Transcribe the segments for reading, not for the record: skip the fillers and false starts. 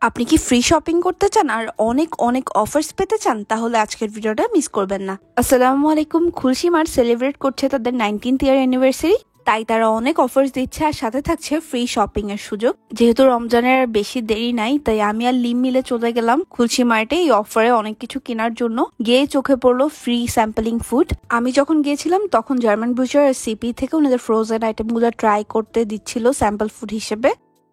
আপনি কি free shopping করতে চান আর অনেক অনেক অফার্স পেতে চান? তাহলে আজকের ভিডিওটা মিস করবেন না। আসসালামু আলাইকুম। খুলশি মার্ট সেলিব্রেট করছে তাদের 19th ইয়ার অ্যানিভার্সারি, তাই তারা অনেক অফার্স দিচ্ছে আর সাথে থাকছে ফ্রি শপিং এর সুযোগ। যেহেতু রমজানের আর বেশি দেরি নাই, তাই আমি আর লিম মিলে চলে গেলাম খুলশি মার্টে এই অফারে অনেক কিছু কেনার জন্য। গিয়ে চোখে পড়লো ফ্রি স্যাম্পলিং ফুড। আমি যখন গিয়েছিলাম তখন জার্মান বুচার আর সিপি থেকে ওনাদের ফ্রোজেন আইটেমগুলো ট্রাই করতে দিচ্ছিল স্যাম্পল ফুড হিসেবে।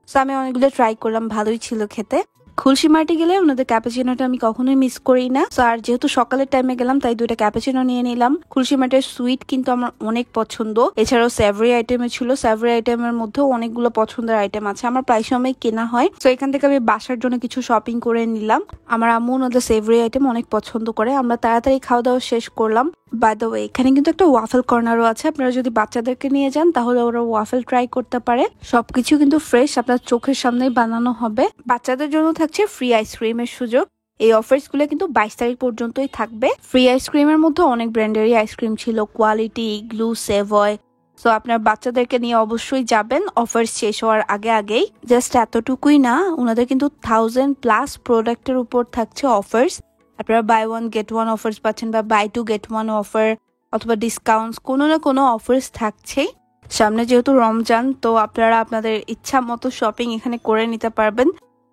সো আমি অনেকগুলো ট্রাই করলাম, ভালোই ছিল খেতে। খুলশি মার্টে গেলে ওনাদের ক্যাপাচিনোটা আমি কখনোই মিস করি না। সো আর যেহেতু সকালের টাইমে গেলাম তাই 2টা ক্যাপাচিনো নিয়ে নিলাম। খুলশি মার্টের সুইট কিন্তু আমার অনেক পছন্দ। এছাড়াও স্যাভরি আইটেমে ছিল, স্যাভরি আইটেমের মধ্যেও অনেকগুলো পছন্দের আইটেম আছে, আমার প্রায় সময় কেনা হয়। সো এখান থেকে আমি বাসার জন্য কিছু শপিং করে নিলাম। আমার আম্মু ওনাদের স্যাভরি আইটেম অনেক পছন্দ করে। আমরা তাড়াতাড়ি খাওয়া দাওয়া শেষ করলাম। বাই দ্য ওয়ে, এখানে কিন্তু একটা ওয়াফেল কর্নারও আছে। আপনারা যদি বাচ্চাদেরকে নিয়ে যান তাহলে ওরা ওয়াফেল ট্রাই করতে পারে। সবকিছু কিন্তু ফ্রেশ, আপনার চোখের সামনেই বানানো হবে। বাচ্চাদের জন্য থাকছে ফ্রি আইসক্রিমের সুযোগ। এই অফার্স গুলো কিন্তু 22 তারিখ পর্যন্তই থাকবে। ফ্রি আইসক্রিমের মধ্যে অনেক ব্র্যান্ডেরই আইসক্রিম ছিল, কোয়ালিটি, ইগলু, সেভয়। সো আপনার বাচ্চাদেরকে নিয়ে অবশ্যই যাবেন অফার্স শেষ হওয়ার আগেই। জাস্ট এতটুকুই না, ওনাদের কিন্তু 1000+ প্রোডাক্টের উপর থাকছে অফার্স। আপনারা বাই 1 গেট 1 অফার্স পাচ্ছেন বা বাই 2 গেট 1 অফার অথবা ডিসকাউন্টস, কোনো না কোনো অফার্স থাকছেই। সামনে যেহেতু রমজান, তো আপনারা আপনাদের ইচ্ছা মতো শপিং এখানে করে নিতে পারবেন।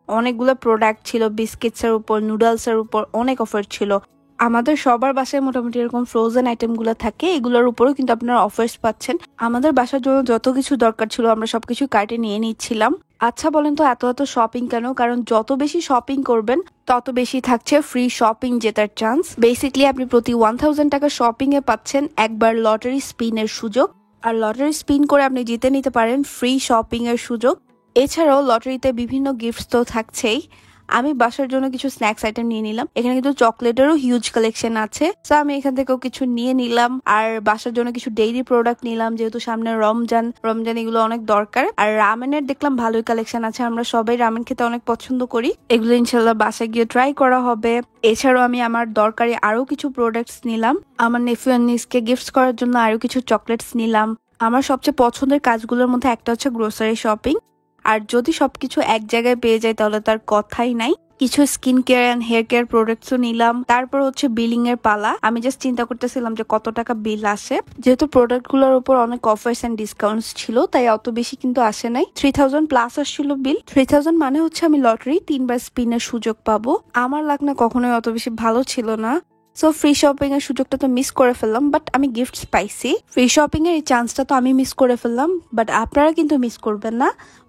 অনেকগুলো প্রোডাক্ট ছিল, বিস্কিটস এর উপর, নুডলস এর উপর অনেক অফার ছিল। আমাদের সবার বাসায় মোটামুটি এরকম ফ্রোজেন আইটেম গুলো থাকে, এগুলোর উপরও কিন্তু আপনারা অফার্স পাচ্ছেন। আমাদের বাসার জন্য যত কিছু দরকার ছিল আমরা সবকিছু কার্টে নিয়ে নিচ্ছিলাম। আচ্ছা বলেন তো এত এত শপিং কেন? কারণ যত বেশি শপিং করবেন তত বেশি থাকছে ফ্রি শপিং জেতার চান্স। বেসিক্যালি আপনি প্রতি 1000 টাকা শপিং এ পাচ্ছেন একবার লটারি স্পিনের সুযোগ। আর লটারি স্পিন করে আপনি জিতে নিতে পারেন ফ্রি শপিং এর সুযোগ। এছাড়াও লটারিতে বিভিন্ন গিফটস তো থাকছেই। আমি বাসার জন্য কিছু স্ন্যাক্স আইটেম নিয়ে নিলাম। এখানে কিন্তু চকলেটেরও হিউজ কালেকশন আছে, তো আমি এখান থেকেও কিছু নিয়ে নিলাম। আর বাসার জন্য কিছু ডেইরি প্রোডাক্ট নিলাম, যেহেতু সামনে রমজান এগুলো অনেক দরকার। আর রামেনের দেখলাম ভালোই কালেকশন আছে, আমরা সবাই রামেন খেতে অনেক পছন্দ করি। এগুলো ইনশাল্লাহ বাসায় গিয়ে ট্রাই করা হবে। এছাড়াও আমি আমার দরকারি আরো কিছু প্রোডাক্টস নিলাম। আমার নেফিউ আর নিসকে গিফট করার জন্য আরো কিছু চকলেটস নিলাম। আমার সবচেয়ে পছন্দের কাজগুলোর মধ্যে একটা হচ্ছে গ্রোসারি শপিং। আর যদি সবকিছু এক জায়গায় পেয়ে যায় তাহলে তার কথাই নাই। কিছু skin care and hair care প্রোডাক্টসও নিলাম। তারপর হচ্ছে বিলিং এর পালা। আমি জাস্ট চিন্তা করতেছিলাম যে কত টাকা বিল আসে। যেহেতু প্রোডাক্ট গুলোর উপর অনেক অফার্স এন্ড ডিসকাউন্টস ছিল, তাই অত বেশি কিন্তু আসে নাই। 3000+ আসছিল বিল। 3000 মানে হচ্ছে আমি লটারি 3বার স্পিনের সুযোগ পাবো। আমার লাক না কখনোই অত বেশি ভালো ছিল না। সো ফ্রি শপিং এর সুযোগটা তো মিস করে ফেললাম, বাট আমি গিফটস পাইছি। ফ্রি শপিং এর এই চান্সটা তো আমি মিস করে ফেললাম, বাট আপনারা কিন্তু মিস করবেন না।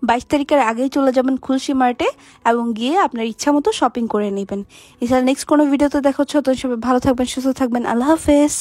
22 তারিখের আগেই চলে যাবেন খুলশি মার্টে এবং গিয়ে আপনার ইচ্ছা মতো শপিং করে নেবেন। এছাড়া নেক্সট কোনো ভিডিওতে দেখা হচ্ছে। তো সবাই ভালো থাকবেন, সুস্থ থাকবেন। আল্লাহ হাফেজ।